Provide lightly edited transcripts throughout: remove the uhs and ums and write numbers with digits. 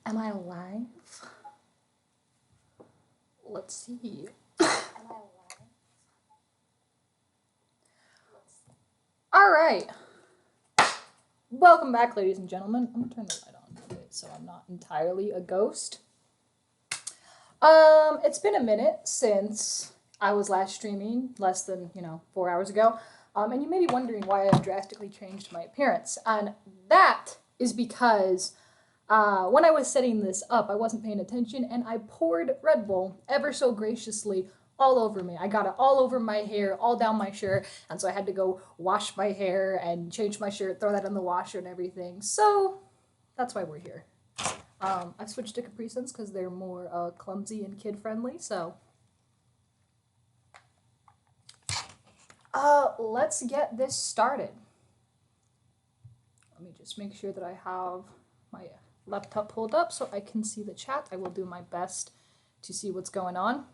Am I live? Let's see. All right. Welcome back, ladies and gentlemen. I'm gonna turn the light on so I'm not entirely a ghost. It's been a minute since I was last streaming, less than 4 hours ago. And you may be wondering why I've drastically changed my appearance, and that is because when I was setting this up, I wasn't paying attention, and I poured Red Bull ever so graciously all over me. I got it all over my hair, all down my shirt, and so I had to go wash my hair and change my shirt, throw that in the washer and everything. So that's why we're here. I've switched to Capri Suns because they're more clumsy and kid-friendly, so let's get this started. Let me just make sure that I have my laptop pulled up so I can see the chat. I will do my best to see what's going on.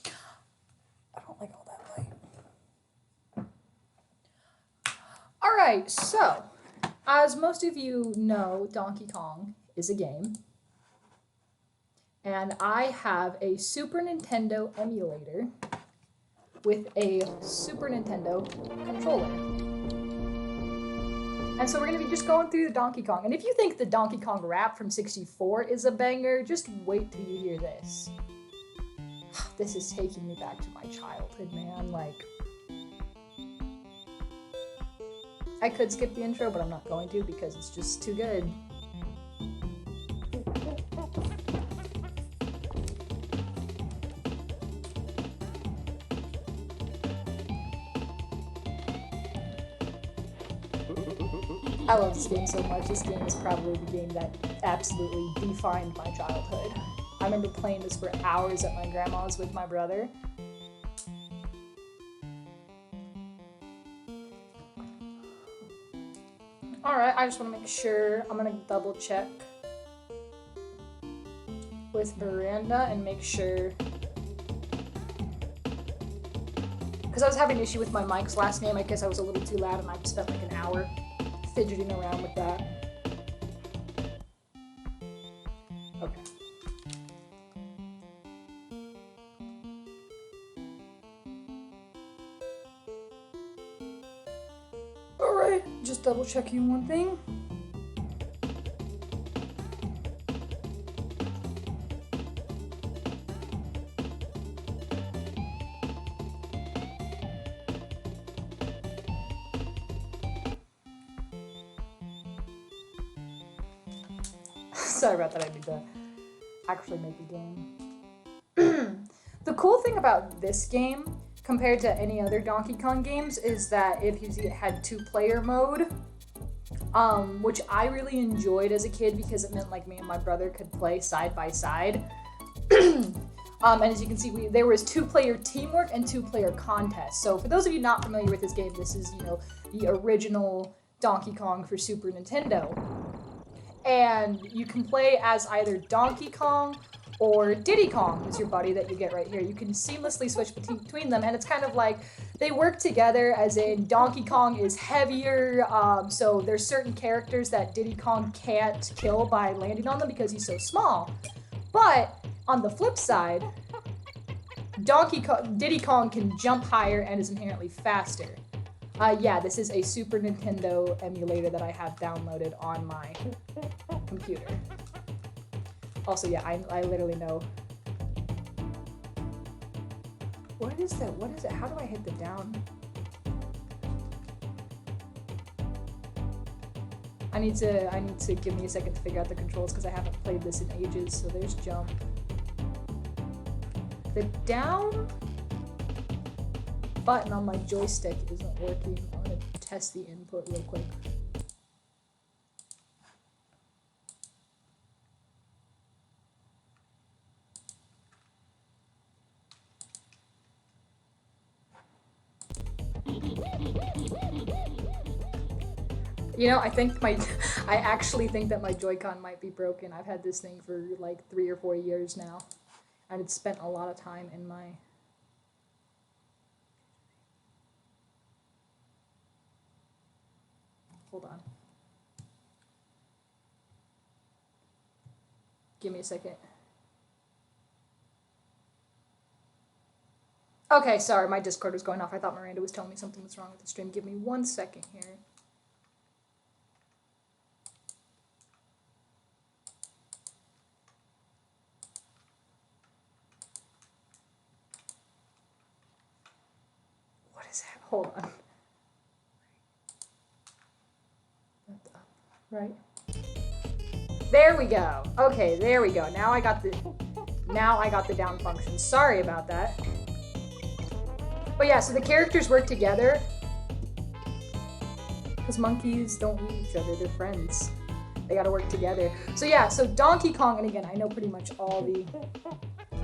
I don't like all that light. All right, so as most of you know, Donkey Kong is a game. And I have a Super Nintendo emulator with a Super Nintendo controller. And so we're going to be just going through the Donkey Kong. And if you think the Donkey Kong rap from 64 is a banger, just wait till you hear this. This is taking me back to my childhood, man. Like, I could skip the intro, but I'm not going to because it's just too good. I love this game so much. This game is probably the game that absolutely defined my childhood. I remember playing this for hours at my grandma's with my brother. Alright, I just want to make sure. I'm going to double check with Miranda and make sure. Because I was having an issue with my mic's last name. I guess I was a little too loud and I spent like an hour fidgeting around with that. Okay. Alright, just double checking one thing. Sorry about that, I need to actually make a game. The cool thing about this game, compared to any other Donkey Kong games, is that it had two-player mode, which I really enjoyed as a kid because it meant like me and my brother could play side by side. And as you can see, there was two-player teamwork and two-player contest. So for those of you not familiar with this game, this is, the original Donkey Kong for Super Nintendo. And you can play as either Donkey Kong or Diddy Kong is your buddy that you get right here. You can seamlessly switch between them, and it's kind of like they work together, as in Donkey Kong is heavier, so there's certain characters that Diddy Kong can't kill by landing on them because he's so small. But on the flip side, Diddy Kong can jump higher and is inherently faster. Yeah, this is a Super Nintendo emulator that I have downloaded on my computer. Also, yeah, I literally know. What is that? What is it? How do I hit the down? I need to give me a second to figure out the controls because I haven't played this in ages. So there's jump. The down button on my joystick isn't working. I'm gonna test the input real quick. I actually think that my Joy-Con might be broken. I've had this thing for like 3 or 4 years now, and it's spent a lot of time in my. Hold on. Give me a second. Okay, sorry, my Discord was going off. I thought Miranda was telling me something was wrong with the stream. Give me 1 second here. What is that? Hold on. Right. There we go. Okay, there we go. Now I got the down function. Sorry about that. But yeah, so the characters work together. Because monkeys don't eat each other, they're friends. They gotta work together. So yeah, so Donkey Kong, and again, I know pretty much all the...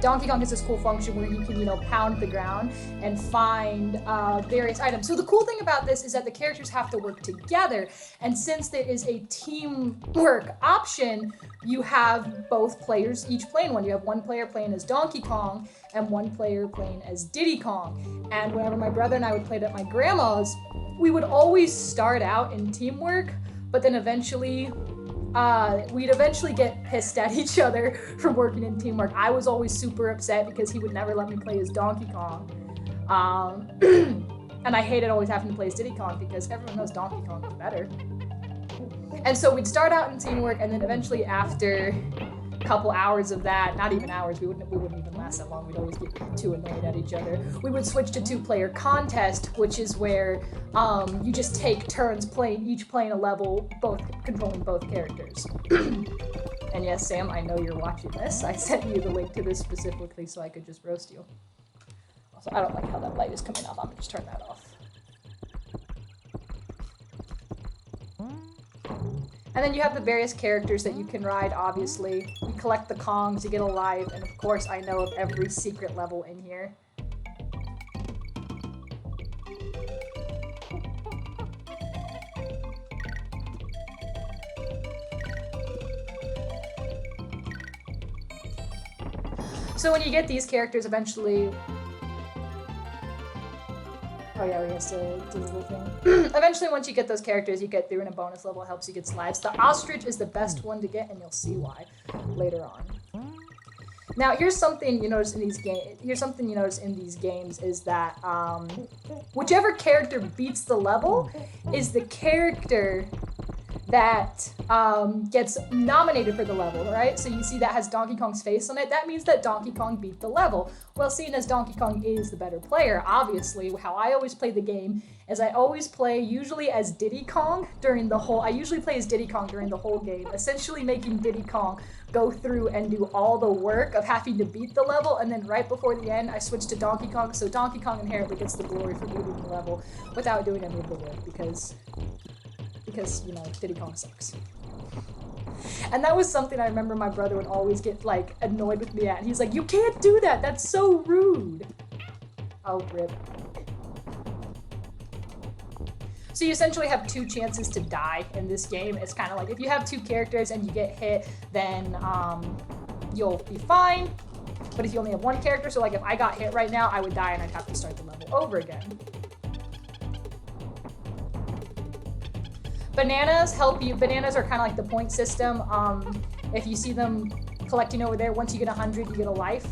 Donkey Kong has this cool function where you can, you know, pound the ground and find various items. So the cool thing about this is that the characters have to work together. And since there is a teamwork option, you have both players each playing one. You have one player playing as Donkey Kong and one player playing as Diddy Kong. And whenever my brother and I would play it at my grandma's, we would always start out in teamwork, but then eventually we'd eventually get pissed at each other for working in teamwork. I was always super upset because he would never let me play as Donkey Kong. And I hated always having to play as Diddy Kong because everyone knows Donkey Kong is better. And so we'd start out in teamwork, and then eventually after a couple hours of that, not even hours, we wouldn't even last that long, we'd always get too annoyed at each other. We would switch to 2-player contest, which is where you just take turns each playing a level, both controlling both characters. And yes, Sam, I know you're watching this. I sent you the link to this specifically so I could just roast you. Also, I don't like how that light is coming off. I'm gonna just turn that off. And then you have the various characters that you can ride, obviously. You collect the Kongs, you get a life, and of course I know of every secret level in here. So when you get these characters, eventually... Oh yeah, we have to do the little thing. Eventually, once you get those characters, you get through in a bonus level, helps you get lives. The ostrich is the best one to get, and you'll see why later on. Now, here's something you notice in these games. Is that whichever character beats the level is the character that gets nominated for the level, right? So you see that has Donkey Kong's face on it. That means that Donkey Kong beat the level. Well, seeing as Donkey Kong is the better player, obviously, how I always play the game is I always play usually as Diddy Kong during the whole game, essentially making Diddy Kong go through and do all the work of having to beat the level, and then right before the end, I switch to Donkey Kong, so Donkey Kong inherently gets the glory for beating the level without doing any of the work, because you know, Diddy Kong sucks. And that was something I remember my brother would always get, like, annoyed with me at. And he's like, you can't do that! That's so rude! Oh, rip. So you essentially have 2 chances to die in this game. It's kind of like, if you have 2 characters and you get hit, then you'll be fine. But if you only have 1 character, so like if I got hit right now, I would die and I'd have to start the level over again. Bananas help you. Bananas are kind of like the point system. If you see them collecting over there, once you get 100, you get a life.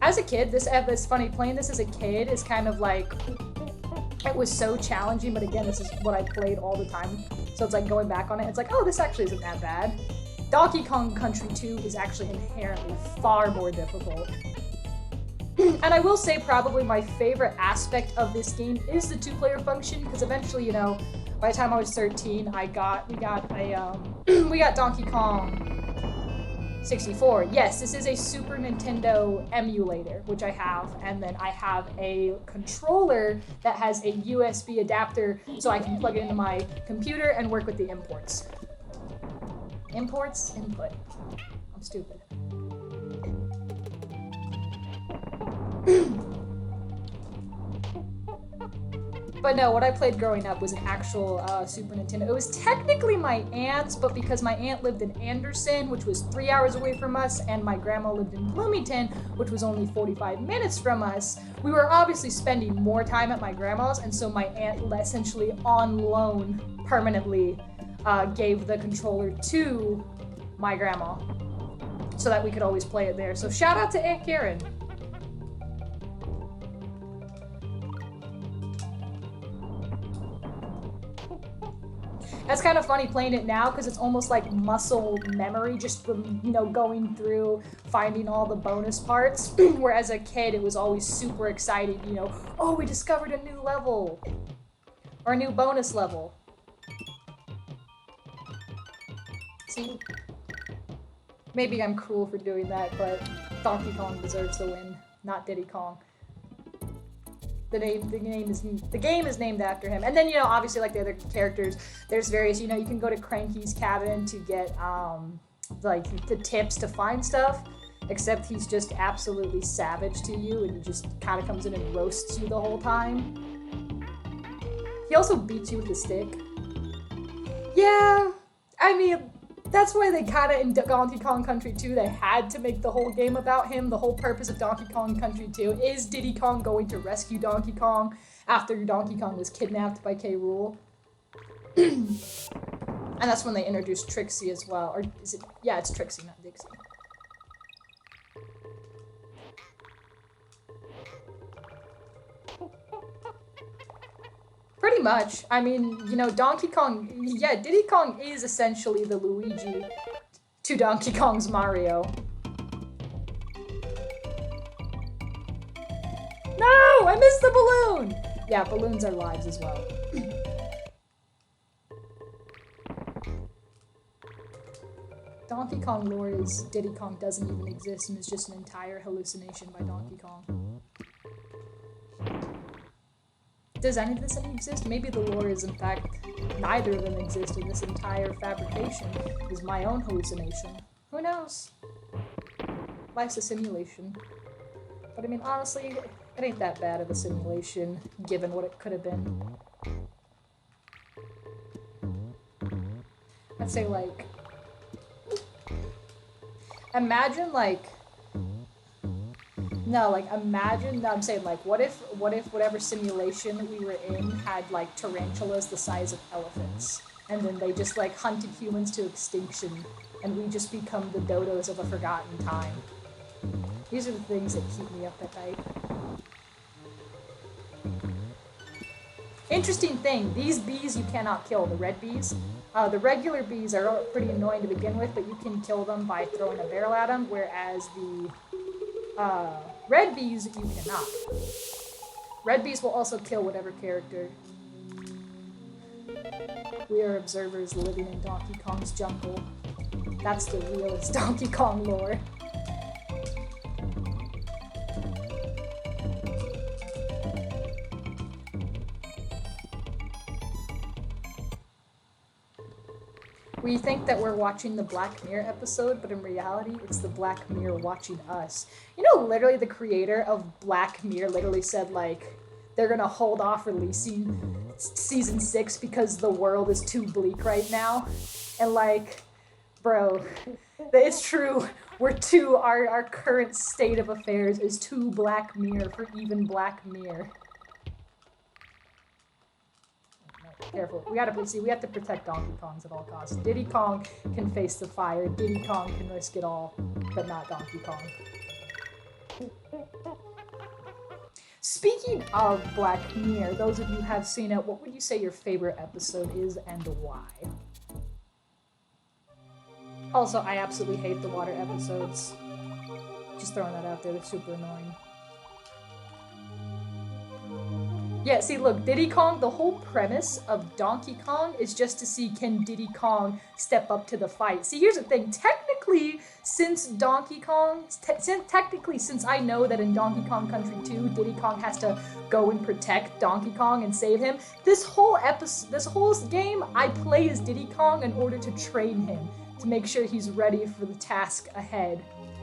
As a kid, it's funny, playing this as a kid is kind of like, it was so challenging, but again, this is what I played all the time. So it's like going back on it, it's like, oh, this actually isn't that bad. Donkey Kong Country 2 is actually inherently far more difficult. And I will say probably my favorite aspect of this game is the 2-player function, because eventually, you know, by the time I was 13, we got Donkey Kong 64. Yes, this is a Super Nintendo emulator, which I have, and then I have a controller that has a USB adapter so I can plug it into my computer and work with the imports. Imports? Input. I'm stupid. But no, what I played growing up was an actual Super Nintendo. It was technically my aunt's, but because my aunt lived in Anderson, which was 3 hours away from us, and my grandma lived in Bloomington, which was only 45 minutes from us, we were obviously spending more time at my grandma's, and so my aunt essentially on loan permanently gave the controller to my grandma so that we could always play it there. So shout out to Aunt Karen. That's kind of funny playing it now because it's almost like muscle memory, just from, you know, going through, finding all the bonus parts. Whereas as a kid, it was always super exciting, you know, oh, we discovered a new level or a new bonus level. See? Maybe I'm cruel for doing that, but Donkey Kong deserves the win, not Diddy Kong. The game is named after him. And then, you know, obviously like the other characters, there's various, you know, you can go to Cranky's cabin to get like the tips to find stuff, except he's just absolutely savage to you and he just kind of comes in and roasts you the whole time. He also beats you with a stick. Yeah, I mean, that's why they kind of, in Donkey Kong Country 2, they had to make the whole game about him. The whole purpose of Donkey Kong Country 2 is Diddy Kong going to rescue Donkey Kong after Donkey Kong was kidnapped by K. Rool. And that's when they introduced Trixie as well. Or is it? Yeah, it's Trixie, not Dixie. Pretty much. I mean, you know, Donkey Kong, yeah, Diddy Kong is essentially the Luigi to Donkey Kong's Mario. No, I missed the balloon! Yeah, balloons are lives as well. Donkey Kong lore is Diddy Kong doesn't even exist and is just an entire hallucination by Donkey Kong. Does any of this exist? Maybe the lore is, in fact, neither of them exist, and this entire fabrication is my own hallucination. Who knows? Life's a simulation. But I mean, honestly, it ain't that bad of a simulation, given what it could have been. I'd say, like, imagine, like, no, like, imagine, no, I'm saying, like, what if whatever simulation that we were in had, like, tarantulas the size of elephants, and then they just, like, hunted humans to extinction, and we just become the dodos of a forgotten time. These are the things that keep me up at night. Interesting thing, these bees you cannot kill, the red bees. The regular bees are pretty annoying to begin with, but you can kill them by throwing a barrel at them, whereas the red bees, you cannot. Red bees will also kill whatever character. We are observers living in Donkey Kong's jungle. That's the realest Donkey Kong lore. We think that we're watching the Black Mirror episode, but in reality, it's the Black Mirror watching us. You know, literally the creator of Black Mirror literally said, like, they're gonna hold off releasing season 6 because the world is too bleak right now. And like, bro, it's true. Our current state of affairs is too Black Mirror for even Black Mirror. Careful. We have to protect Donkey Kongs at all costs. Diddy Kong can face the fire. Diddy Kong can risk it all, but not Donkey Kong. Speaking of Black Mirror, those of you who have seen it, what would you say your favorite episode is and why? Also, I absolutely hate the water episodes. Just throwing that out there, they're super annoying. Yeah, see, look, Diddy Kong, the whole premise of Donkey Kong is just to see can Diddy Kong step up to the fight. See, here's the thing. Technically, since I know that in Donkey Kong Country 2, Diddy Kong has to go and protect Donkey Kong and save him, this whole game, I play as Diddy Kong in order to train him, to make sure he's ready for the task ahead.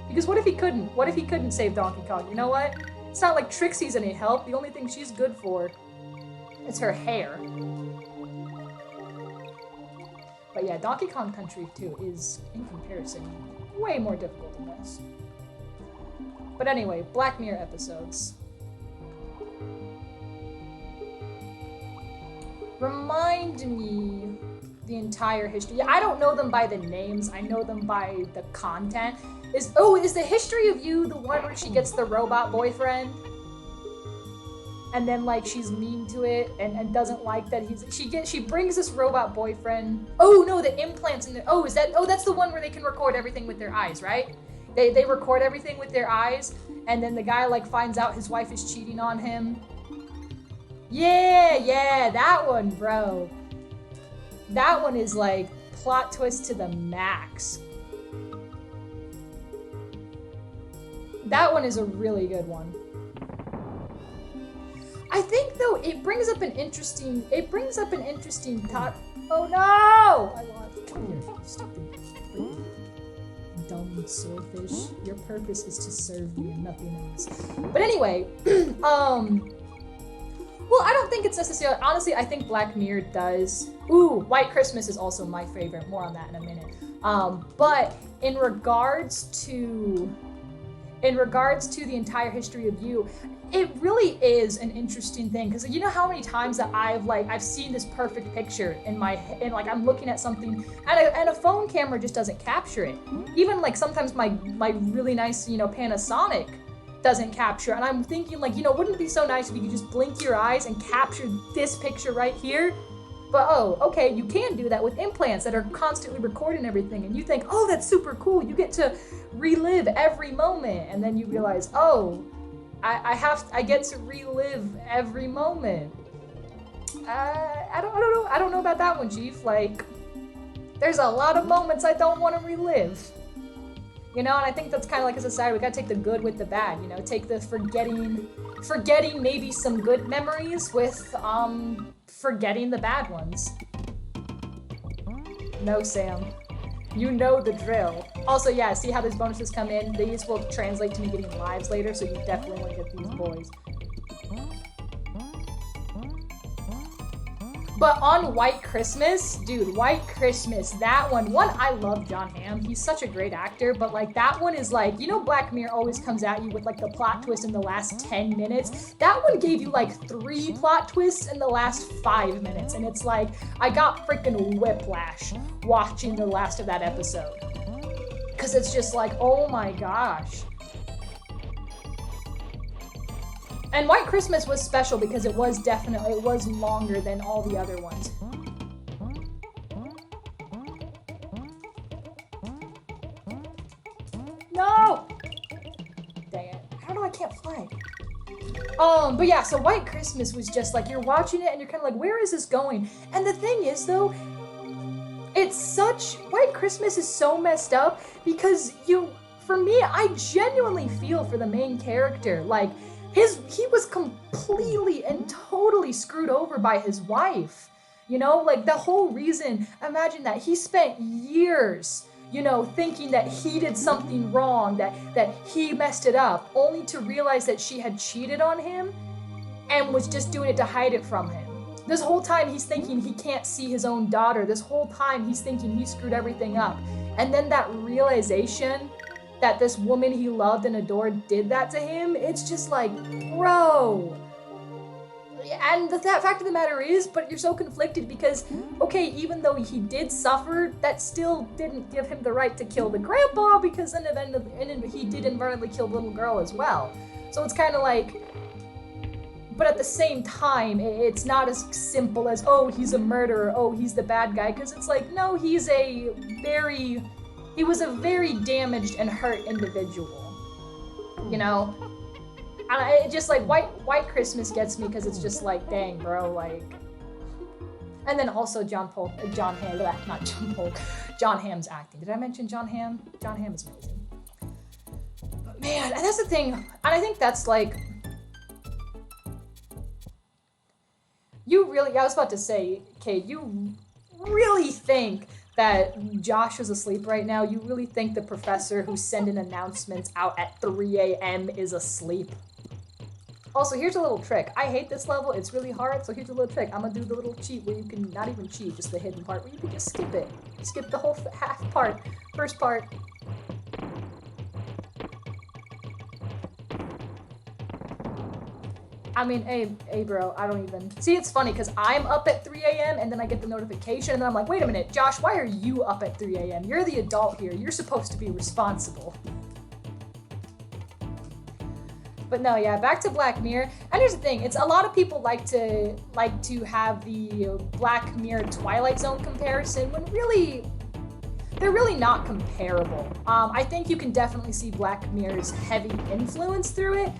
Because what if he couldn't? What if he couldn't save Donkey Kong? You know what? It's not like Trixie's any help. The only thing she's good for It's her hair. But yeah, Donkey Kong Country 2 is, in comparison, way more difficult than this. But anyway, Black Mirror episodes. Remind me the entire history. Yeah, I don't know them by the names. I know them by the content. Is the history of you the one where she gets the robot boyfriend? And then like she's mean to it and doesn't like that she brings this robot boyfriend. Oh no, the implants in the that's the one where they can record everything with their eyes, right? They record everything with their eyes, and then the guy like finds out his wife is cheating on him. Yeah, that one, bro. That one is like plot twist to the max. That one is a really good one. I think though it brings up an interesting thought. Oh no! I lost. Come here, you stupid dumb swordfish. Your purpose is to serve me and nothing else. But anyway, well, I don't think it's necessarily, honestly, I think Black Mirror does. Ooh, White Christmas is also my favorite. More on that in a minute. But in regards to the entire history of you, it really is an interesting thing, because you know how many times that I've seen this perfect picture in I'm looking at something and a phone camera just doesn't capture it. Even like sometimes my really nice, Panasonic doesn't capture, and I'm thinking like, wouldn't it be so nice if you could just blink your eyes and capture this picture right here? But oh, okay, you can do that with implants that are constantly recording everything, and you think, oh, that's super cool. You get to relive every moment, and then you realize, oh, I get to relive every moment. I don't know about that one, Chief. Like, there's a lot of moments I don't want to relive. And I think that's kind of like a society, we gotta take the good with the bad, take the forgetting maybe some good memories with, forgetting the bad ones. No, Sam. You know the drill. Also, yeah, see how these bonuses come in? These will translate to me getting lives later, so you definitely want to get these boys. But on White Christmas, dude, White Christmas, that one, I love John Hamm. He's such a great actor, but like that one is like, Black Mirror always comes at you with like the plot twist in the last 10 minutes. That one gave you like 3 plot twists in the last 5 minutes. And it's like, I got freaking whiplash watching the last of that episode. Cause it's just like, oh my gosh. And White Christmas was special because it was longer than all the other ones. No! Dang it. I don't know, I can't fly. But yeah, so White Christmas was just like, you're watching it and you're kind of like, where is this going? And the thing is though, White Christmas is so messed up because for me, I genuinely feel for the main character. Like, he was completely and totally screwed over by his wife. Like the whole reason, imagine that he spent years, thinking that he did something wrong, that he messed it up, only to realize that she had cheated on him and was just doing it to hide it from him. This whole time he's thinking he can't see his own daughter. This whole time he's thinking he screwed everything up. And then that realization that this woman he loved and adored did that to him, it's just like, bro. And the fact of the matter is, but you're so conflicted because, okay, even though he did suffer, that still didn't give him the right to kill the grandpa, because then he did inadvertently kill the little girl as well. So it's kind of like, but at the same time, it's not as simple as, oh, he's a murderer, oh, he's the bad guy, because it's like, no, he was a very damaged and hurt individual, And it just like White Christmas gets me because it's just like, dang, bro, like. And then also John Hamm's acting. Did I mention John Hamm? John Hamm is amazing. But man, and that's the thing, and I think that's like, I was about to say, Kate, you really think that Josh is asleep right now? You really think the professor who's sending announcements out at 3 a.m. is asleep? Also, here's a little trick. I hate this level. It's really hard, so here's a little trick. I'm gonna do the little cheat where you can, not even cheat, just the hidden part, where you can just skip it. Skip the whole half part. First part. I mean, hey, bro, I don't even... See, it's funny, because I'm up at 3 a.m., and then I get the notification, and then I'm like, wait a minute, Josh, why are you up at 3 a.m.? You're the adult here. You're supposed to be responsible. But no, yeah, back to Black Mirror. And here's the thing, it's a lot of people like to have the Black Mirror Twilight Zone comparison, when really... they're really not comparable. I think you can definitely see Black Mirror's heavy influence through it,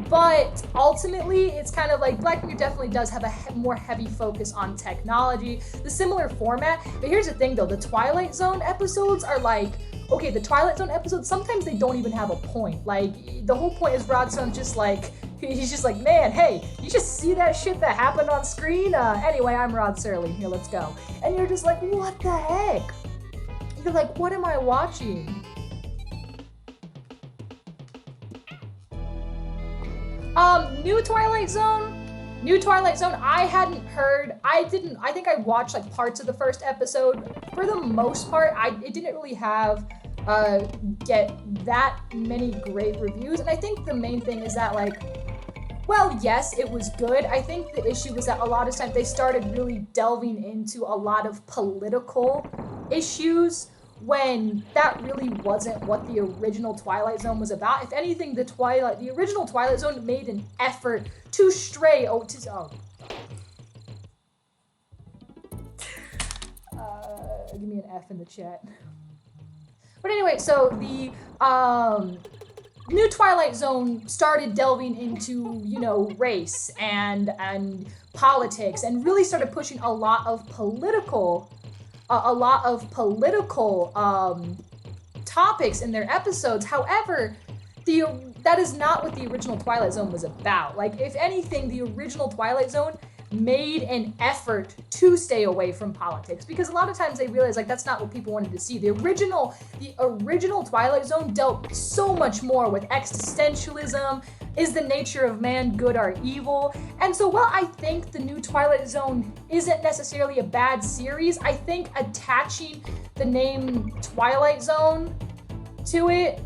but ultimately it's kind of like Black Mirror definitely does have a more heavy focus on technology, the similar format. But here's the thing though, the Twilight Zone episodes are like, okay, the Twilight Zone episodes, sometimes they don't even have a point. Like, the whole point is Rod Stone's just like, he's just like, man, hey, you just see that shit that happened on screen? Anyway, I'm Rod Serling, here, let's go. And you're just like, what the heck? You're like, what am I watching? New Twilight Zone, I hadn't heard, I think I watched like parts of the first episode. For the most part, it didn't really have, get that many great reviews. And I think the main thing is that like, well, yes, it was good. I think the issue was that a lot of times they started really delving into a lot of political issues when that really wasn't what the original Twilight Zone was about. If anything, the original Twilight Zone made an effort to stray. Give me an F in the chat. But anyway, so the new Twilight Zone started delving into, you know, race and politics, and really started pushing a lot of political topics in their episodes. However, that is not what the original Twilight Zone was about. Like, if anything, the original Twilight Zone made an effort to stay away from politics, because a lot of times they realized like that's not what people wanted to see. The original Twilight Zone dealt so much more with existentialism. Is the nature of man good or evil? And so while I think the new Twilight Zone isn't necessarily a bad series, I think attaching the name Twilight Zone to it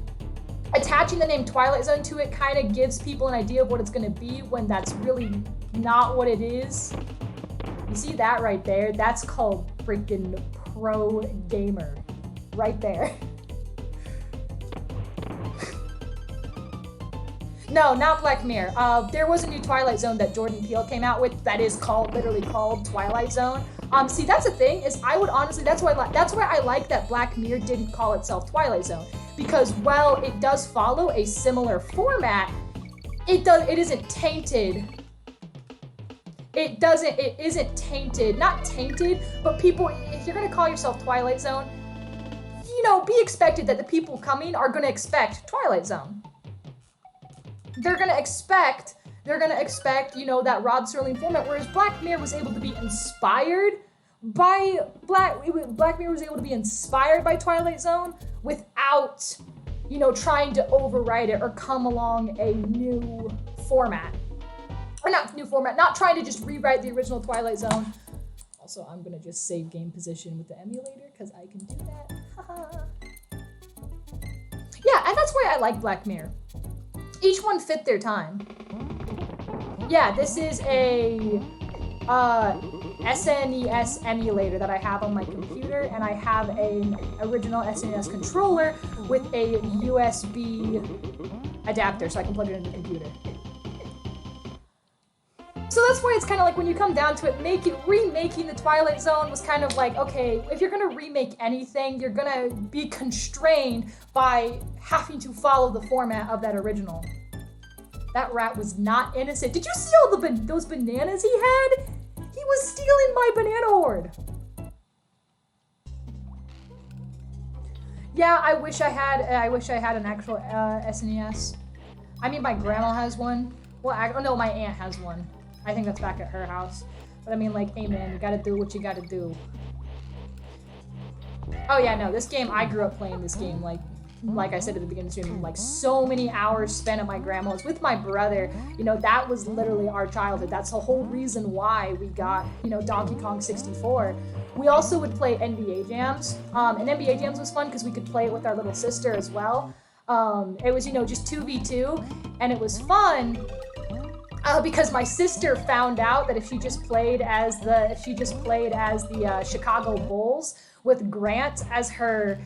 kind of gives people an idea of what it's going to be, when that's really not what it is. You see that right there? That's called freaking pro gamer. Right there. No, not Black Mirror. There was a new Twilight Zone that Jordan Peele came out with that is literally called Twilight Zone. See, that's the thing, is I would honestly, that's why I like that Black Mirror didn't call itself Twilight Zone, because while it does follow a similar format, it isn't tainted. It isn't tainted, not tainted, but people, if you're gonna call yourself Twilight Zone, you know, be expected that the people coming are gonna expect Twilight Zone. They're gonna expect, you know, that Rod Serling format, whereas Black Mirror was able to be inspired by Black Mirror was able to be inspired by Twilight Zone without, you know, trying to override it or come along a new format. Or not trying to just rewrite the original Twilight Zone. Also, I'm gonna just save game position with the emulator, because I can do that. Yeah, and that's why I like Black Mirror. Each one fit their time. Yeah, this is a SNES emulator that I have on my computer, and I have an original SNES controller with a USB adapter, so I can plug it into the computer. So that's why it's kind of like, when you come down to it, remaking the Twilight Zone was kind of like, okay, if you're gonna remake anything, you're gonna be constrained by having to follow the format of that original. That rat was not innocent. Did you see all those bananas he had? He was stealing my banana horde. Yeah, I wish I had an actual SNES. I mean, my grandma has one. Well, no, my aunt has one. I think that's back at her house. But I mean, like, hey man, you gotta do what you gotta do. Oh yeah, no, this game, I grew up playing this game, like, like I said at the beginning of the stream, like so many hours spent at my grandma's with my brother. You know, that was literally our childhood. That's the whole reason why we got, you know, Donkey Kong 64. We also would play NBA Jams, and NBA Jams was fun because we could play it with our little sister as well. It was, you know, just 2v2, and it was fun. Because my sister found out that if she just played as the Chicago Bulls with Grant as her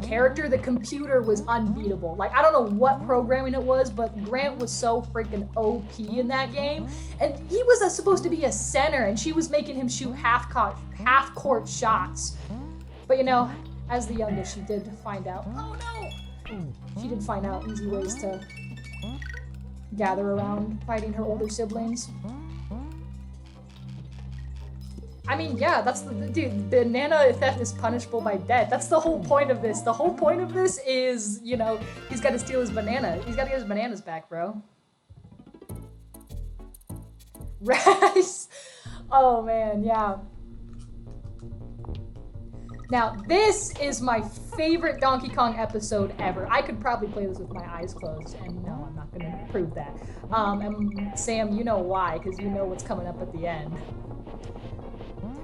character, the computer was unbeatable. Like, I don't know what programming it was, but Grant was so freaking OP in that game, and he was supposed to be a center, and she was making him shoot half court shots. But you know, as the youngest, she did find out. Oh no! She did find out easy ways to gather around fighting her older siblings. I mean, yeah, that's dude, banana theft is punishable by death. That's the whole point of this. The whole point of this is, you know, he's got to steal his banana. He's got to get his bananas back, bro. Rice. Oh man, yeah. Now, this is my favorite Donkey Kong episode ever. I could probably play this with my eyes closed, and no, I'm not gonna prove that. And Sam, you know why, because you know what's coming up at the end.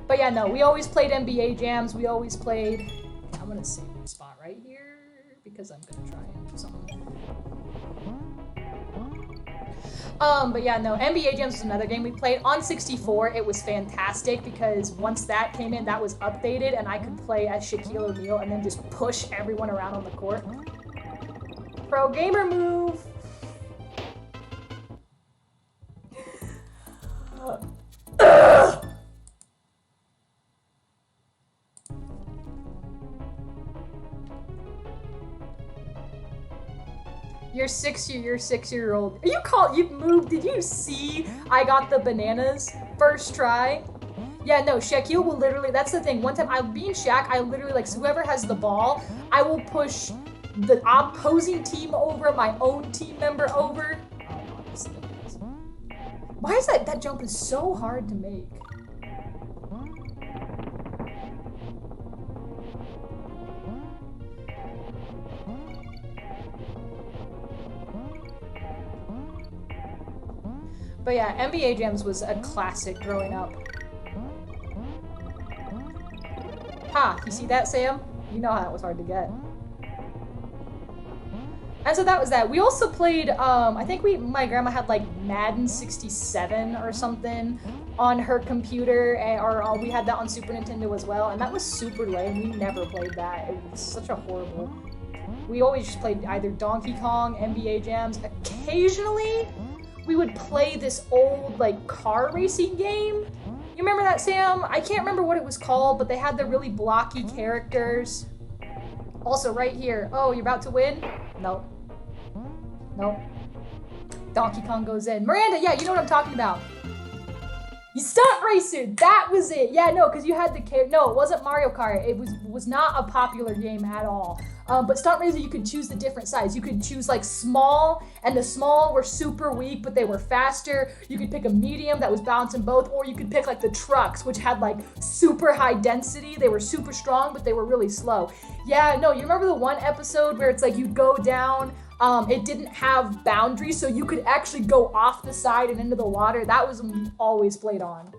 But yeah, no, we always played NBA Jams. We always played... I'm gonna save my spot right here, because I'm gonna try and do something. But yeah, no, NBA Jams was another game we played. On 64, it was fantastic because once that came in, that was updated, and I could play as Shaquille O'Neal and then just push everyone around on the court. Pro gamer move! Your 6-year-old. You moved. Did you see I got the bananas first try? Yeah, no, Shaquille will literally, that's the thing. One time, being Shaq, I literally, like, so whoever has the ball, I will push the opposing team over, my own team member over. Why is that jump is so hard to make? But yeah, NBA Jams was a classic growing up. Ha! You see that, Sam? You know how that was hard to get. And so that was that. We also played, I think my grandma had like Madden 67 or something on her computer, or we had that on Super Nintendo as well, and that was super lame. We never played that. It was such a horrible... We always just played either Donkey Kong, NBA Jams. Occasionally, we would play this old, like, car racing game. You remember that, Sam? I can't remember what it was called, but they had the really blocky characters. Also, right here. Oh, you're about to win? Nope. Nope. Donkey Kong goes in. Miranda, yeah, you know what I'm talking about. You Stunt Racer! That was it! Yeah, no, because you had the no, it wasn't Mario Kart. It was not a popular game at all. But Stunt Racer, you could choose the different size. You could choose like small, and the small were super weak, but they were faster. You could pick a medium that was balancing both, or you could pick like the trucks, which had like super high density. They were super strong, but they were really slow. Yeah, no, you remember the one episode where it's like you go down, it didn't have boundaries, so you could actually go off the side and into the water. That was when we always played on.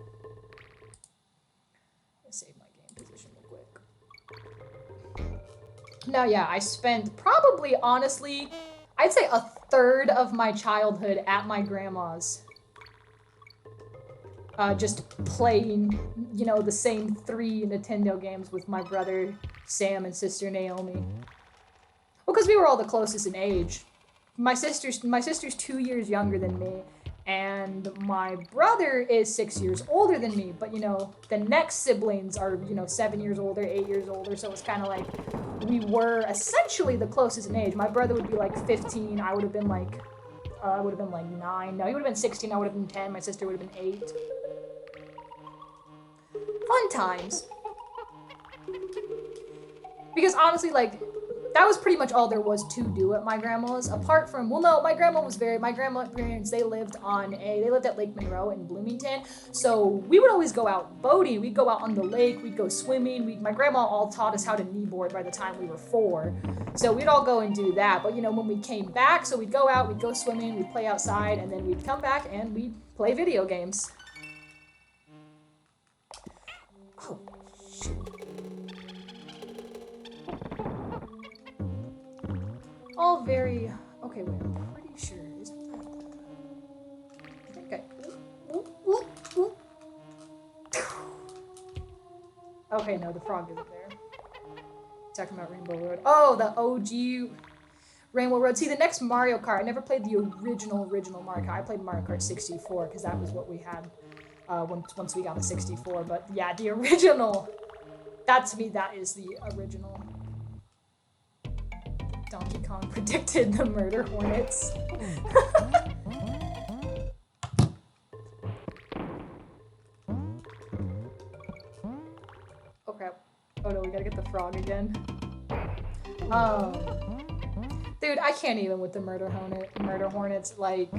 Let's save my game position real quick. Now, yeah, I spent probably, honestly, I'd say a third of my childhood at my grandma's. Just playing, you know, the same 3 Nintendo games with my brother Sam and sister Naomi. Well, because we were all the closest in age. My sister's 2 years younger than me, and my brother is 6 years older than me. But, you know, the next siblings are, you know, 7 years older, 8 years older, so it's kind of like we were essentially the closest in age. My brother would be like 15, I would have been like, 9. No, he would have been 16, I would have been 10, my sister would have been 8. Fun times. Because honestly, like, that was pretty much all there was to do at my grandma's. Apart from, well, no, my grandparents, they lived at Lake Monroe in Bloomington. So we would always go out boating. We'd go out on the lake. We'd go swimming. My grandma all taught us how to kneeboard by the time we were 4. So we'd all go and do that. But, you know, when we came back, so we'd go out, we'd go swimming, we'd play outside, and then we'd come back and we'd play video games. Oh, shoot. All very, okay, wait, I'm pretty sure, isn't that I think okay, no, the frog isn't there. Talking about Rainbow Road. Oh, the OG Rainbow Road. See, the next Mario Kart, I never played the original Mario Kart. I played Mario Kart 64, because that was what we had once we got a 64. But yeah, the original, that to me, that is the original. Donkey Kong predicted the murder hornets. Oh crap. Oh no, we gotta get the frog again. Dude, I can't even with the murder hornets. Like,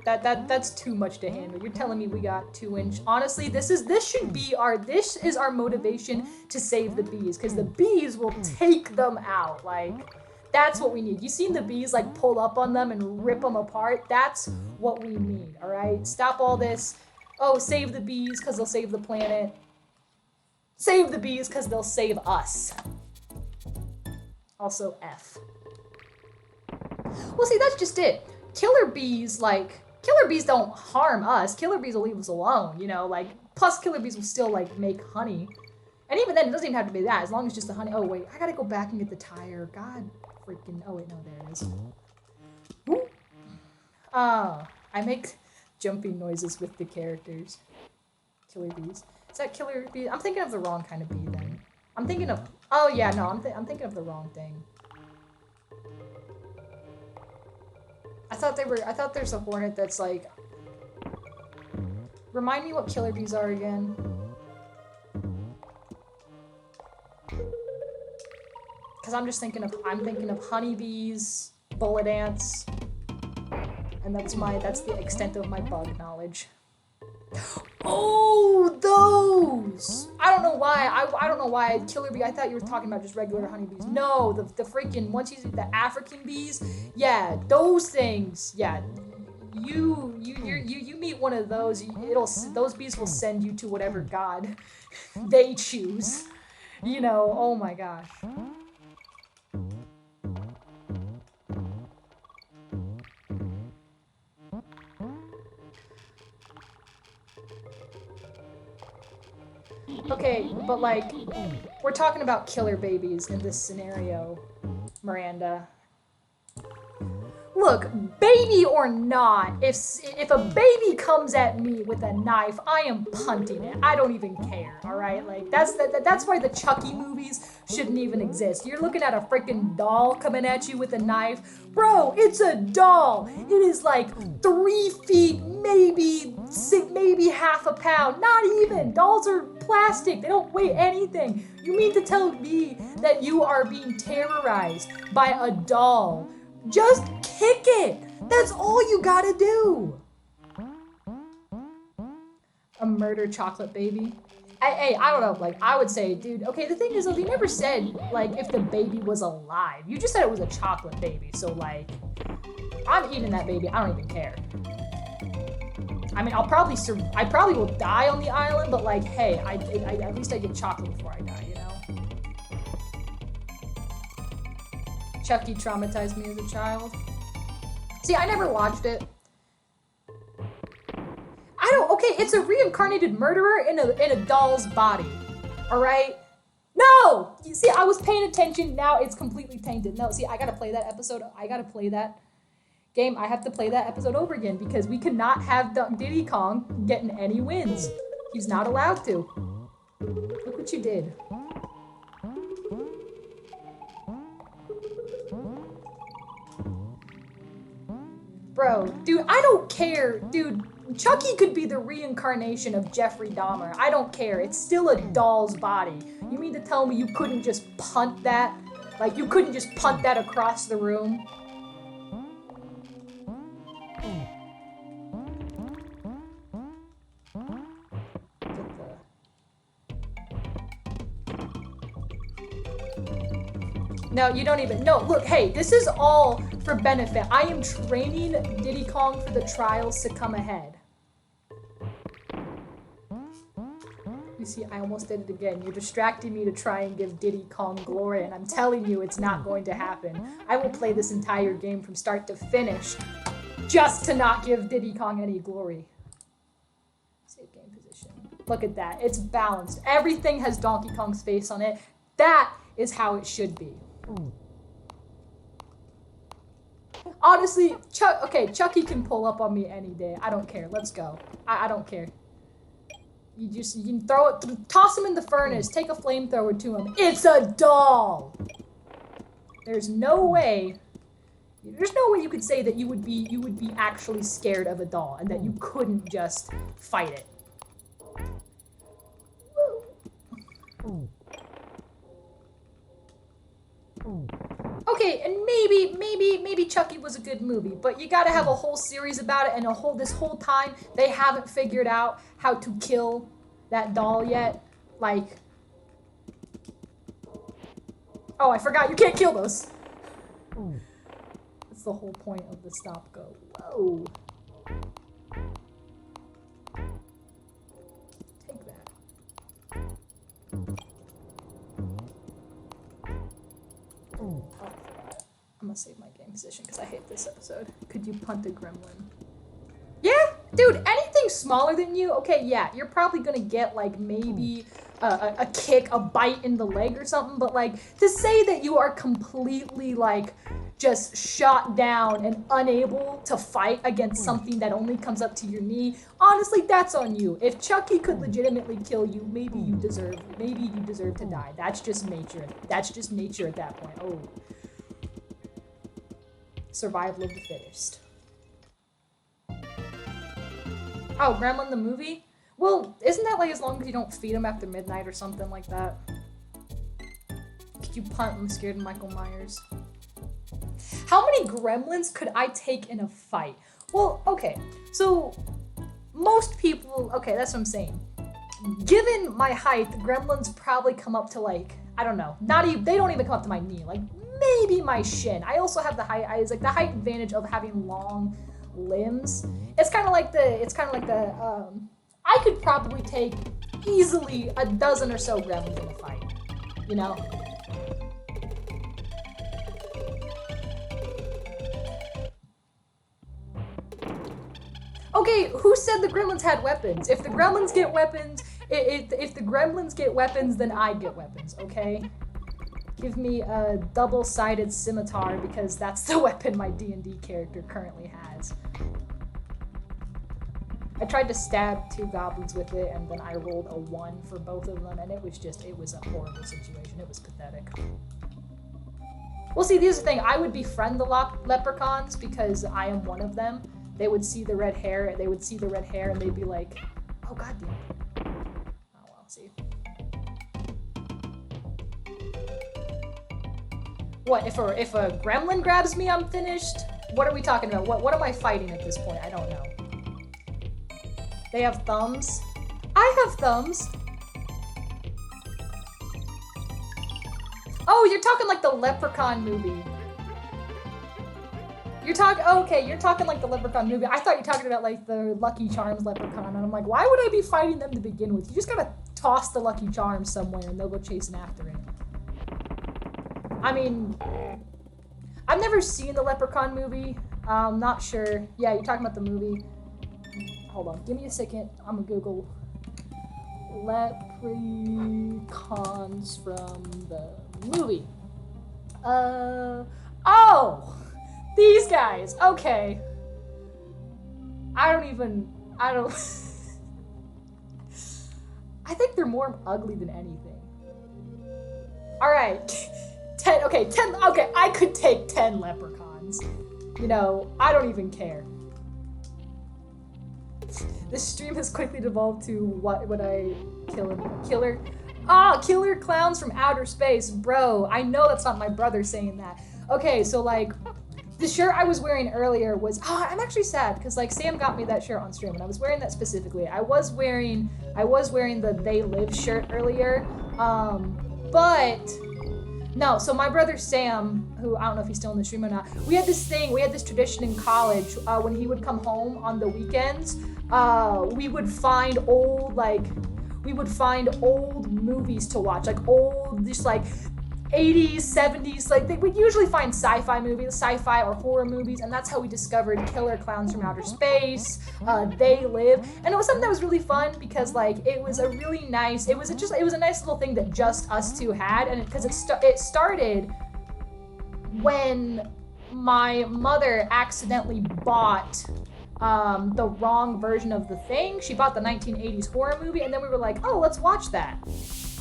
that's too much to handle. You're telling me we got 2-inch. Honestly, this is our motivation to save the bees, because the bees will take them out. Like, that's what we need. You seen the bees like pull up on them and rip them apart? That's what we need, all right? Stop all this. Oh, save the bees because they'll save the planet. Save the bees because they'll save us. Also F. Well, see, that's just it. Killer bees don't harm us. Killer bees will leave us alone, you know, like, plus killer bees will still like make honey. And even then, it doesn't even have to be that, as long as just the honey. Oh wait, I gotta go back and get the tire. God freaking, oh wait, no, there it is. Woo. I make jumping noises with the characters. Killer bees. Is that killer bee? I'm thinking of the wrong kind of bee then. I'm thinking of, oh yeah, no, I'm thinking of the wrong thing. I thought there's a hornet that's like, remind me what killer bees are again. Because I'm thinking of honeybees, bullet ants, and that's the extent of my bug knowledge. Oh, those! I don't know why. I don't know why killer bee. I thought you were talking about just regular honeybees. No, the freaking once you see the African bees. Yeah, those things. Yeah, you meet one of those. Those bees will send you to whatever god they choose. You know. Oh my gosh. Okay, but like, we're talking about killer babies in this scenario, Miranda. Look, baby or not, if a baby comes at me with a knife, I am punting it. I don't even care, all right? Like, that's why the Chucky movies shouldn't even exist. You're looking at a freaking doll coming at you with a knife. Bro, it's a doll. It is like 3 feet, maybe half a pound. Not even. Dolls are plastic. They don't weigh anything. You mean to tell me that you are being terrorized by a doll? Just kick it. That's all you gotta do. A murder chocolate baby. Hey, I don't know, like, I would say, dude, okay, the thing is, though, they never said, like, if the baby was alive. You just said it was a chocolate baby, so, like, I'm eating that baby. I don't even care. I mean, I probably will die on the island, but, like, hey, at least I get chocolate before I die, you know? Chucky traumatized me as a child. See, I never watched it. Okay, it's a reincarnated murderer in a doll's body. All right? No! You see, I was paying attention. Now it's completely tainted. No, see, I gotta play that episode. I gotta play that game. I have to play that episode over again because we cannot have Diddy Kong getting any wins. He's not allowed to. Look what you did. Bro, dude, I don't care. Dude, Chucky could be the reincarnation of Jeffrey Dahmer. I don't care. It's still a doll's body. You mean to tell me you couldn't just punt that? Like, you couldn't just punt that across the room. No, you don't even. No, look, hey, this is all for benefit. I am training Diddy Kong for the trials to come ahead. You see, I almost did it again. You're distracting me to try and give Diddy Kong glory, and I'm telling you it's not going to happen. I will play this entire game from start to finish just to not give Diddy Kong any glory. Save game position. Look at that. It's balanced. Everything has Donkey Kong's face on it. That is how it should be. Honestly, Chucky can pull up on me any day. I don't care. Let's go. I don't care. You can throw it, toss him in the furnace, take a flamethrower to him. It's a doll. There's no way you could say that you would be actually scared of a doll and that you couldn't just fight it. Okay, and maybe Chucky was a good movie, but you gotta have a whole series about it, and this whole time they haven't figured out how to kill that doll yet. Like, oh, I forgot, you can't kill those. That's the whole point of the stop go. Whoa. Take that. I'm gonna save my game position because I hate this episode. Could you punt a gremlin? Yeah, dude, anything smaller than you, okay, yeah, you're probably gonna get like maybe a kick, a bite in the leg or something, but like to say that you are completely like just shot down and unable to fight against something that only comes up to your knee, honestly, that's on you. If Chucky could legitimately kill you, maybe you deserve to die. That's just nature. That's just nature at that point. Oh. Survival of the fittest. Oh, Gremlin the movie? Well, isn't that like as long as you don't feed them after midnight or something like that? Could you punt? I'm scared of Michael Myers. How many gremlins could I take in a fight? Well, okay, so most people, okay, that's what I'm saying. Given my height, gremlins probably come up to like, I don't know, they don't even come up to my knee, like maybe my shin. I also have the height advantage of having long limbs. It's kind of like I could probably take easily a dozen or so gremlins in a fight, you know? Okay, who said the gremlins had weapons? If the gremlins get weapons, if the gremlins get weapons, then I get weapons, okay? Give me a double-sided scimitar because that's the weapon my D&D character currently has. I tried to stab 2 goblins with it, and then I rolled a 1 for both of them, and it was a horrible situation. It was pathetic. Well, see, here's the thing. I would befriend the leprechauns because I am one of them. They would see the red hair, and they'd be like, oh, goddamn. Oh, well, see. What, if a gremlin grabs me, I'm finished? What are we talking about? What am I fighting at this point? I don't know. They have thumbs. I have thumbs. Oh, you're talking like the Leprechaun movie. You're talking like the Leprechaun movie. I thought you were talking about like the Lucky Charms Leprechaun, and I'm like, why would I be fighting them to begin with? You just gotta toss the Lucky Charms somewhere and they'll go chasing after it. I mean, I've never seen the Leprechaun movie. Not sure. Yeah, you're talking about the movie. Hold on, give me a second. I'm gonna Google leprechauns from the movie. Oh! These guys, okay. I think they're more ugly than anything. All right, 10, okay, I could take 10 leprechauns. You know, I don't even care. This stream has quickly devolved to what would I kill a killer? Killer clowns from outer space. Bro, I know that's not my brother saying that. Okay, so like, the shirt I was wearing earlier was, I'm actually sad because like Sam got me that shirt on stream and I was wearing that specifically. I was wearing the They Live shirt earlier, but no, so my brother Sam, who I don't know if he's still in the stream or not, we had this tradition in college, when he would come home on the weekends, we would find old movies to watch, like old, just like 80s, 70s, like we'd usually find sci-fi or horror movies, and that's how we discovered Killer Clowns from Outer Space, They Live, and it was something that was really fun because like it was a nice little thing that just us two had, and because it started when my mother accidentally bought the wrong version of The Thing. She bought the 1980s horror movie, and then we were like, oh, let's watch that.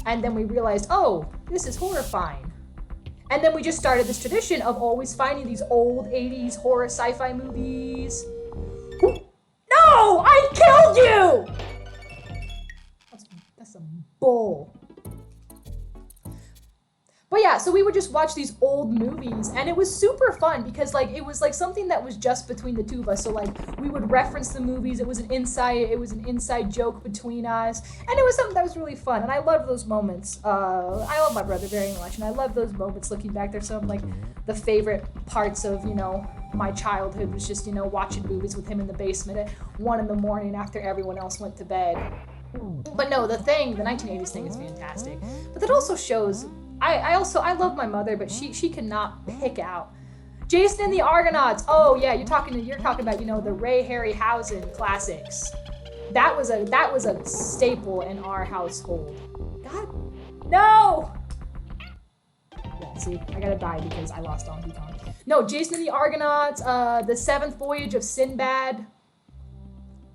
And then we realized, oh, this is horrifying. And then we just started this tradition of always finding these old 80s horror sci-fi movies. No! I killed you! That's some bull. But yeah, so we would just watch these old movies, and it was super fun because like it was like something that was just between the two of us. So like we would reference the movies. It was an inside joke between us, and it was something that was really fun. And I love those moments. I love my brother very much, and I love those moments looking back. There's some like the favorite parts of my childhood was just watching movies with him in the basement at 1 a.m. after everyone else went to bed. But no, the 1980s thing is fantastic. But that also shows. I love my mother, but she cannot pick out Jason and the Argonauts. Oh yeah, you're talking about the Ray Harryhausen classics. That was a staple in our household. God, no. Yeah, see, I gotta die because I lost Donkey Kong. No, Jason and the Argonauts. The Seventh Voyage of Sinbad.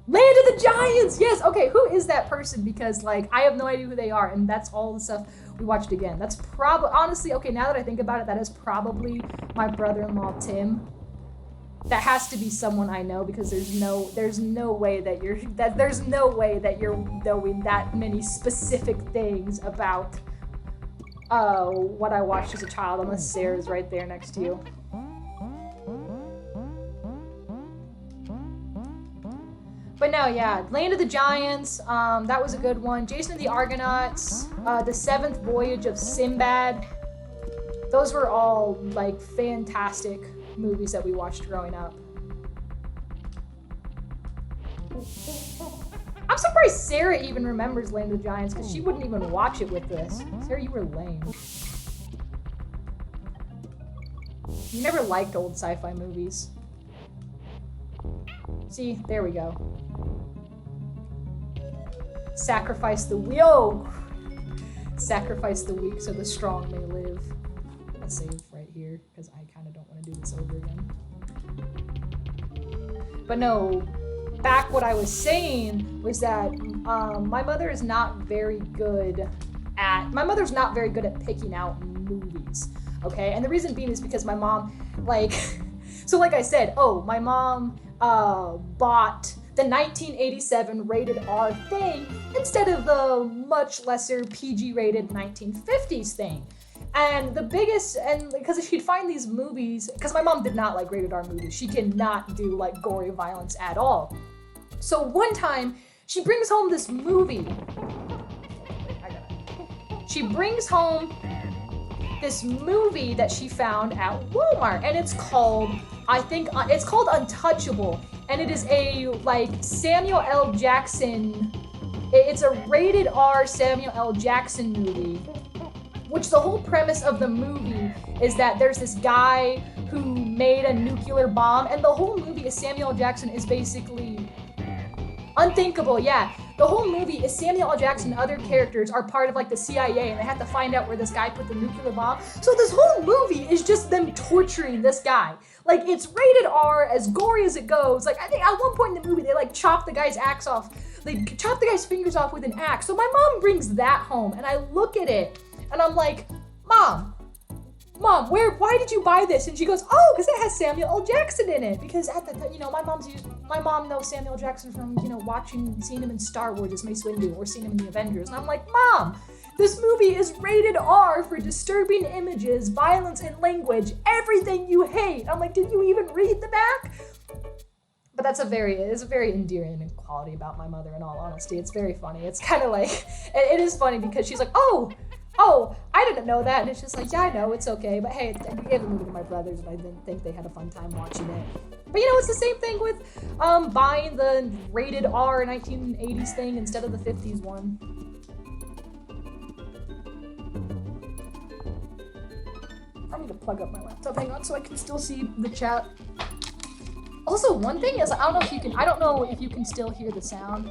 Land of the Giants. Yes. Okay, who is that person? Because like I have no idea who they are, and that's all the stuff we watched again. That's probably, honestly, okay, now that I think about it, that is probably my brother-in-law Tim. That has to be someone I know because there's no way that you're knowing that many specific things about what I watched as a child, unless Sarah's right there next to you. But no, yeah, Land of the Giants, that was a good one. Jason and the Argonauts, The Seventh Voyage of Sinbad. Those were all, like, fantastic movies that we watched growing up. I'm surprised Sarah even remembers Land of the Giants, because she wouldn't even watch it with us. Sarah, you were lame. You never liked old sci-fi movies. See, there we go. Sacrifice the weak. Sacrifice the weak so the strong may live. Let's save right here because I kind of don't want to do this over again. But no, back what I was saying was that my mother's not very good at picking out movies. Okay, and the reason being is because my mom, like, so like I said, my mom bought the 1987 rated R Thing instead of the much lesser PG rated 1950s Thing. And because she'd find these movies, because my mom did not like rated R movies, she cannot do like gory violence at all. So one time she brings home this movie. She brings home this movie that she found at Walmart, and it's called Untouchable, and it is a like Samuel L. Jackson. It's a rated R Samuel L. Jackson movie, which the whole premise of the movie is that there's this guy who made a nuclear bomb, and the whole movie is Samuel L. Jackson is basically unthinkable. Yeah, the whole movie is Samuel L. Jackson and other characters are part of like the CIA, and they have to find out where this guy put the nuclear bomb. So this whole movie is just them torturing this guy. Like, it's rated R, as gory as it goes. Like, I think at one point in the movie, they like chop the guy's axe off. They chop the guy's fingers off with an axe. So my mom brings that home, and I look at it, and I'm like, Mom, why did you buy this? And she goes, oh, because it has Samuel L. Jackson in it. Because at the time, my mom knows Samuel L. Jackson from, seeing him in Star Wars as Mace Windu, or seeing him in the Avengers. And I'm like, Mom, This movie is rated R for disturbing images, violence, and language. Everything you hate. I'm like, did you even read the back? But it's a very endearing quality about my mother, in all honesty. It's very funny. It's kind of like, it is funny because she's like, oh, I didn't know that. And it's just like, yeah, I know, it's okay. But hey, we gave the movie to my brothers, and I didn't think they had a fun time watching it. But it's the same thing with buying the rated R 1980s thing instead of the 50s one. I need to plug up my laptop, hang on, so I can still see the chat. Also, one thing is, I don't know if you can still hear the sound.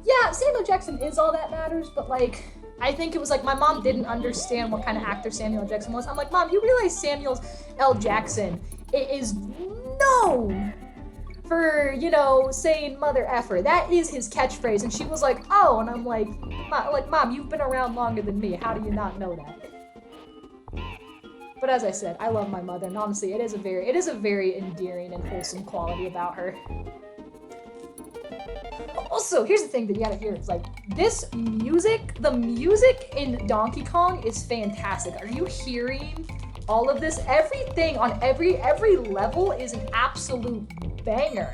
Yeah, Samuel Jackson is all that matters, but like, I think it was like my mom didn't understand what kind of actor Samuel L. Jackson was. I'm like, Mom, you realize Samuel L. Jackson is known for, saying mother effer. That is his catchphrase. And she was like, oh, and I'm like, Mom, you've been around longer than me. How do you not know that? But as I said, I love my mother, and honestly, it is a very endearing and wholesome quality about her. Also, here's the thing that you gotta hear. It's like, the music in Donkey Kong is fantastic. Are you hearing all of this? Everything on every level is an absolute banger.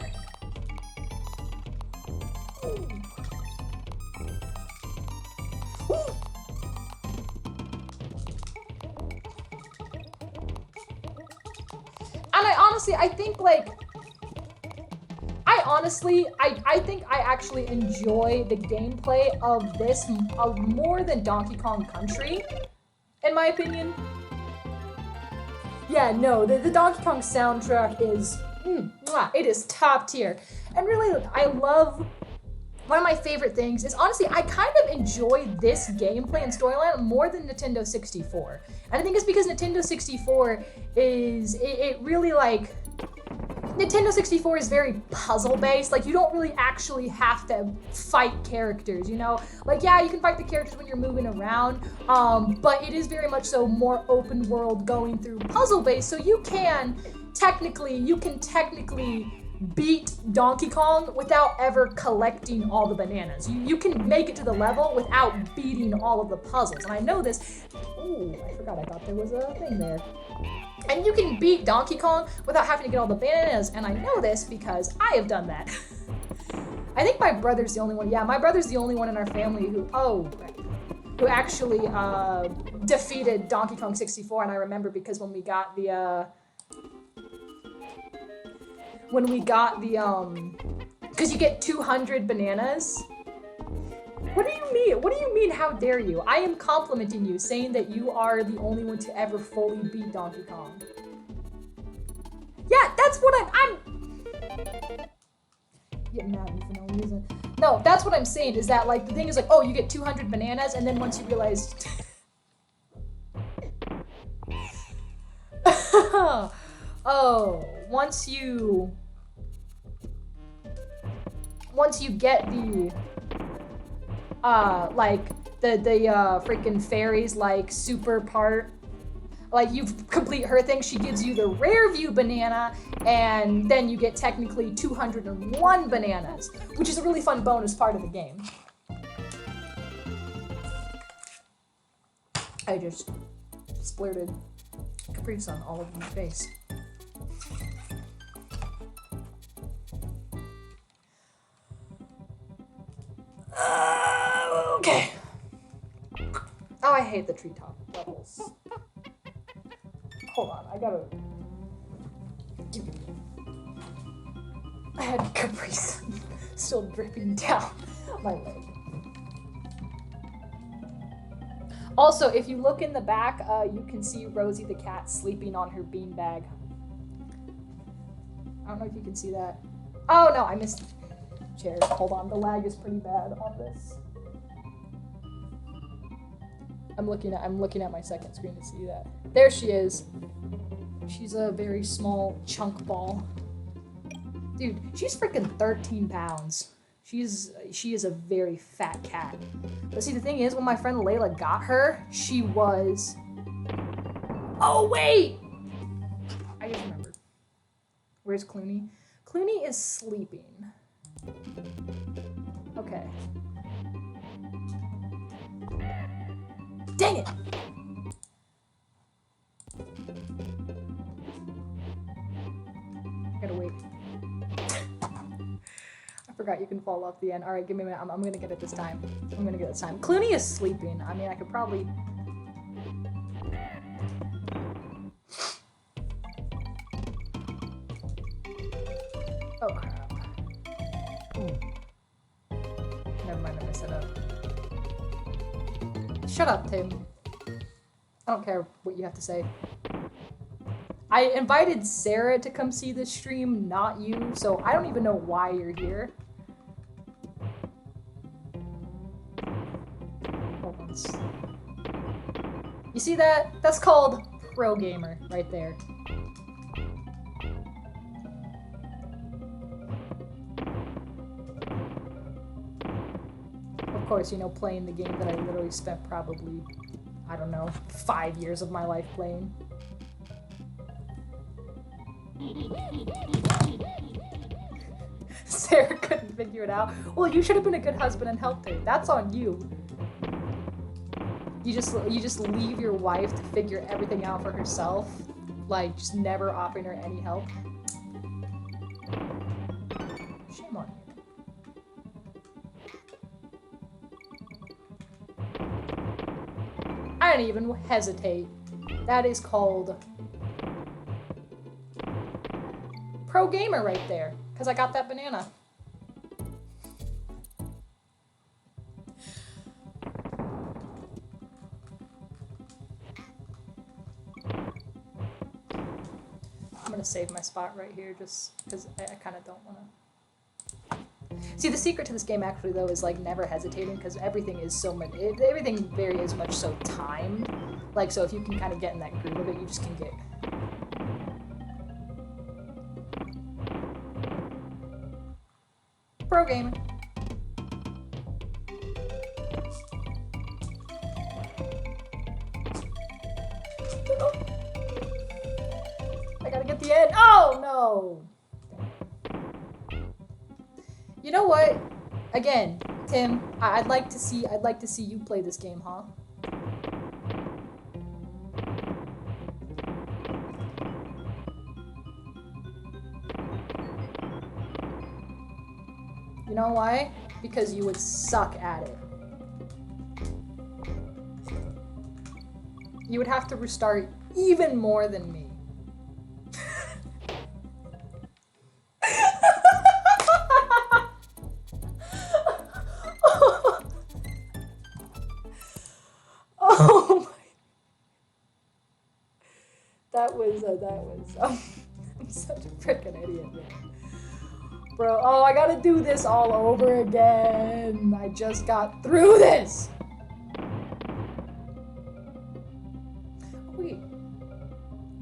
And I think I actually enjoy the gameplay of this more than Donkey Kong Country, in my opinion. Yeah, no, the Donkey Kong soundtrack is, it is top tier. And really, I love, one of my favorite things is, honestly, I kind of enjoy this gameplay and storyline more than Nintendo 64. And I think it's because Nintendo 64 is, it really like, Nintendo 64 is very puzzle-based. Like, you don't really actually have to fight characters, Like, yeah, you can fight the characters when you're moving around, but it is very much so more open world going through puzzle-based, so you can technically beat Donkey Kong without ever collecting all the bananas. You can make it to the level without beating all of the puzzles, and I know this. Ooh, I forgot, I thought there was a thing there. And you can beat Donkey Kong without having to get all the bananas, and I know this because I have done that. I think my brother's the only one. Yeah, my brother's the only one in our family who actually defeated Donkey Kong 64, and I remember because when we got the because you get 200 bananas. What do you mean? What do you mean, how dare you? I am complimenting you, saying that you are the only one to ever fully beat Donkey Kong. Yeah, that's what I'm getting mad at me for no reason. No, that's what I'm saying, is that, like, the thing is, like, oh, you get 200 bananas, and then once you realize... oh, once you get the... the freaking fairies, like, super part, like, you complete her thing, she gives you the rare view banana, and then you get technically 201 bananas, which is a really fun bonus part of the game. I just splurted Capri Sun all over my face. Okay. Oh, I hate the treetop levels. Hold on, I gotta... I had Capri Sun still dripping down my leg. Also, if you look in the back, you can see Rosie the cat sleeping on her beanbag. I don't know if you can see that. Oh no, I missed chairs. Hold on, the lag is pretty bad on this. I'm looking at my second screen to see that. There she is. She's a very small chunk ball. Dude, she's freaking 13 pounds. She is a very fat cat. But see, the thing is, when my friend Layla got her, she was... Oh, wait! I just remembered. Where's Clooney? Clooney is sleeping. Okay. Dang it! I gotta wait. I forgot you can fall off the end. Alright, give me a minute. I'm gonna get it this time. I'm gonna get it this time. Clooney is sleeping. I mean, I could probably... Oh, crap. Never mind, I messed it up. Shut up, Tim. I don't care what you have to say. I invited Sarah to come see this stream, not you, so I don't even know why you're here. Hold on. You see that? That's called pro gamer right there. Of course, you know, playing the game that I literally spent probably, I don't know, 5 years of my life playing. Sarah couldn't figure it out. Well, you should have been a good husband and helped her. That's on you. You just leave your wife to figure everything out for herself, like just never offering her any help. Shame on you. I didn't even hesitate. That is called pro gamer right there, because I got that banana. I'm gonna save my spot right here just because I kind of don't want to. See, the secret to this game actually though is like never hesitating, because everything is so much. Everything very is much so timed. Like, so if you can kind of get in that groove of it, you just can get. Pro gaming. I gotta get the end. Oh no! You know what? Again, Tim, I'd like to see you play this game, huh? You know why? Because you would suck at it. You would have to restart even more than me. Oh my. That was I'm such a freaking idiot, man. Bro, oh, I gotta do this all over again. I just got through this. Wait.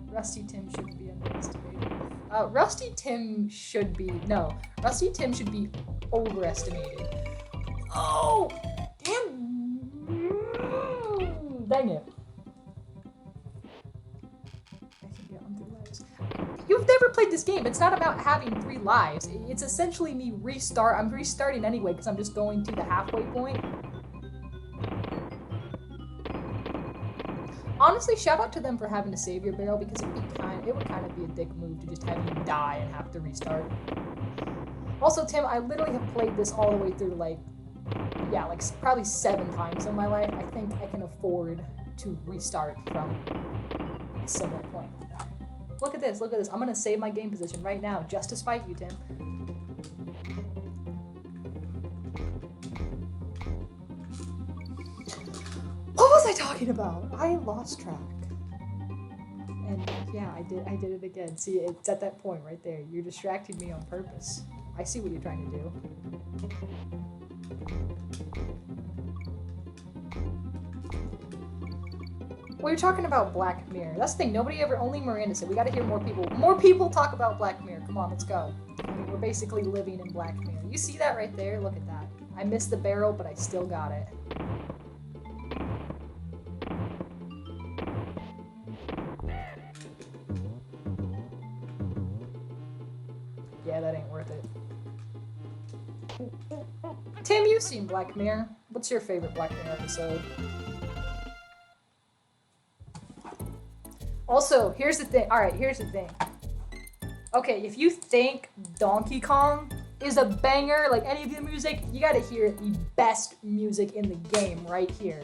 Rusty Tim shouldn't be underestimated. Rusty Tim should be overestimated. Oh, damn. Dang it. You've never played this game. It's not about having 3 lives. It's essentially me I'm restarting anyway because I'm just going to the halfway point. Honestly, shout out to them for having to save your barrel, because it would kind of be a dick move to just have you die and have to restart. Also, Tim, I literally have played this all the way through, like probably 7 times in my life. I think I can afford to restart from a similar point. Look at this, I'm gonna save my game position right now, just to spite you, Tim. What was I talking about? I lost track. And yeah, I did it again. See, it's at that point right there. You're distracting me on purpose. I see what you're trying to do. We were talking about Black Mirror. That's the thing. Only Miranda said. We gotta hear more people talk about Black Mirror. Come on, let's go. I mean, we're basically living in Black Mirror. You see that right there? Look at that. I missed the barrel, but I still got it. Yeah, that ain't worth it. Tim, you've seen Black Mirror. What's your favorite Black Mirror episode? Also, here's the thing. Alright, here's the thing. Okay, if you think Donkey Kong is a banger, like any of the music, you gotta hear the best music in the game right here.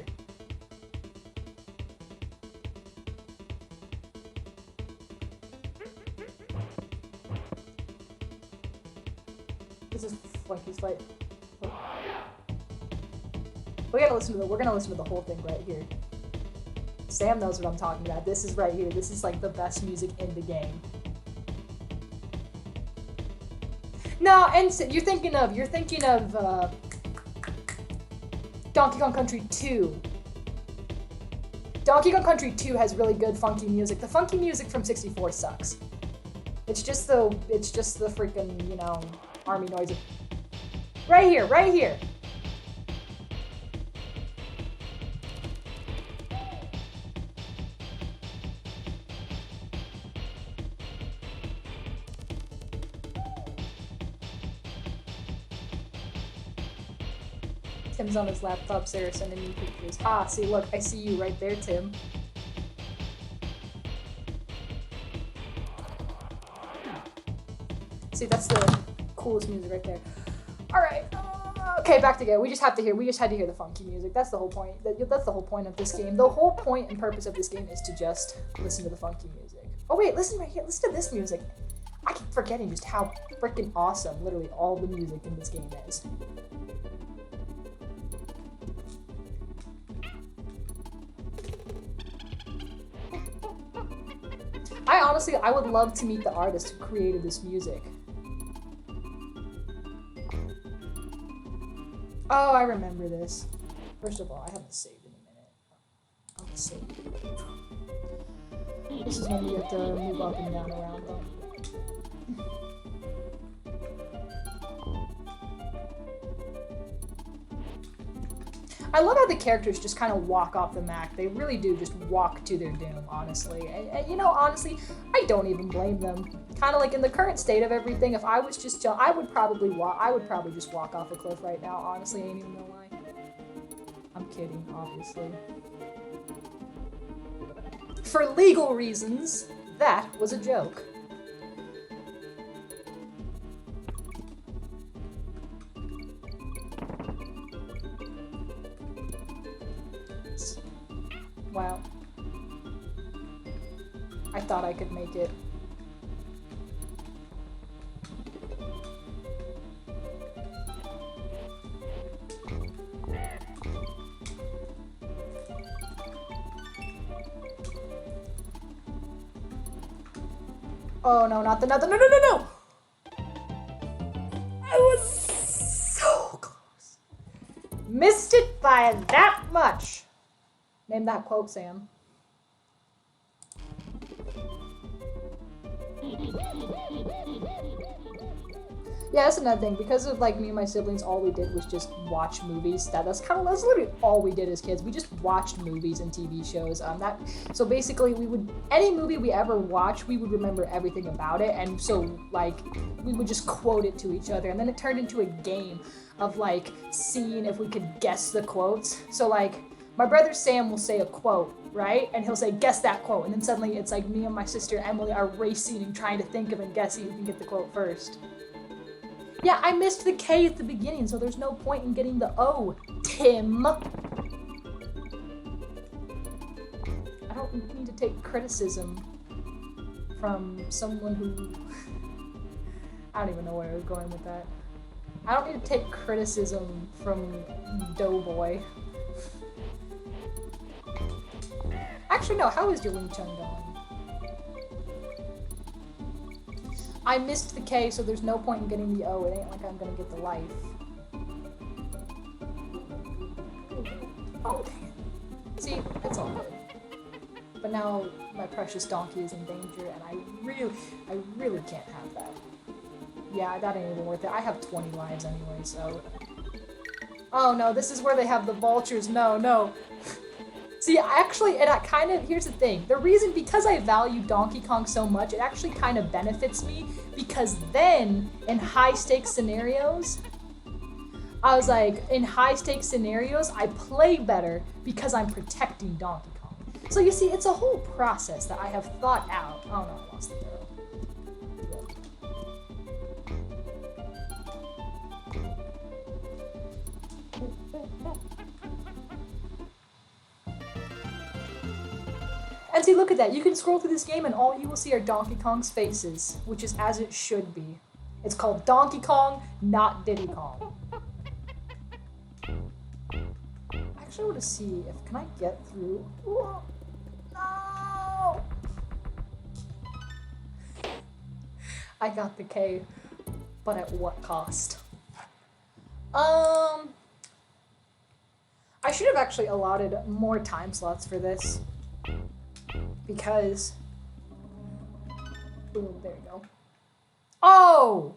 This is Funky's fight. We're gonna listen to the whole thing right here. Sam knows what I'm talking about. This is right here. This is like the best music in the game. No, and you're thinking of Donkey Kong Country 2. Donkey Kong Country 2 has really good funky music. The funky music from 64 sucks. It's just the freaking, you know, army noise. Right here, right here. Tim's on his laptop, Sarah sending me pictures. Ah, see, look, I see you right there, Tim. See, that's the coolest music right there. All right. Okay, back together. We just had to hear the funky music. That's the whole point. That's the whole point of this game. The whole point and purpose of this game is to just listen to the funky music. Oh wait, listen right here. Listen to this music. I keep forgetting just how freaking awesome literally all the music in this game is. I would love to meet the artist who created this music. Oh, I remember this. First of all, I haven't saved in a minute. I'll save. This is when we have to move up and down around them. I love how the characters just kind of walk off the map. They really do just walk to their doom, honestly. And you know, honestly, I don't even blame them. Kind of like in the current state of everything, if I was just I would probably just walk off a cliff right now, honestly, ain't even gonna lie. I'm kidding, obviously. For legal reasons, that was a joke. Wow. I thought I could make it. Oh no, not the no! I was so close. Missed it by that much. Name that quote, Sam. Yeah, that's another thing. Because of like me and my siblings, all we did was just watch movies. That's literally all we did as kids. We just watched movies and TV shows. So basically, any movie we ever watched, we would remember everything about it, and so like we would just quote it to each other, and then it turned into a game of like seeing if we could guess the quotes. So like my brother Sam will say a quote, right? And he'll say, guess that quote. And then suddenly it's like me and my sister Emily are racing and trying to think of and guess who can get the quote first. Yeah, I missed the K at the beginning, so there's no point in getting the O, Tim. I don't need to take criticism from someone who... I don't even know where I was going with that. I don't need to take criticism from Doughboy. Actually, no, how is your Wing Chun going? I missed the K, so there's no point in getting the O. It ain't like I'm gonna get the life. Oh, dang it. See, that's all good. But now my precious donkey is in danger, and I really can't have that. Yeah, that ain't even worth it. I have 20 lives anyway, so... Oh no, this is where they have the vultures. No. See, actually, here's the thing. The reason, because I value Donkey Kong so much, it actually kind of benefits me, because then, in high-stakes scenarios, I was like, in high-stakes scenarios, I play better because I'm protecting Donkey Kong. So you see, it's a whole process that I have thought out. Oh no, I lost the arrow. And see, look at that. You can scroll through this game and all you will see are Donkey Kong's faces, which is as it should be. It's called Donkey Kong, not Diddy Kong. I actually want to see if, can I get through? Whoa. No! I got the K, but at what cost? I should have actually allotted more time slots for this. Because, boom, there you go. Oh!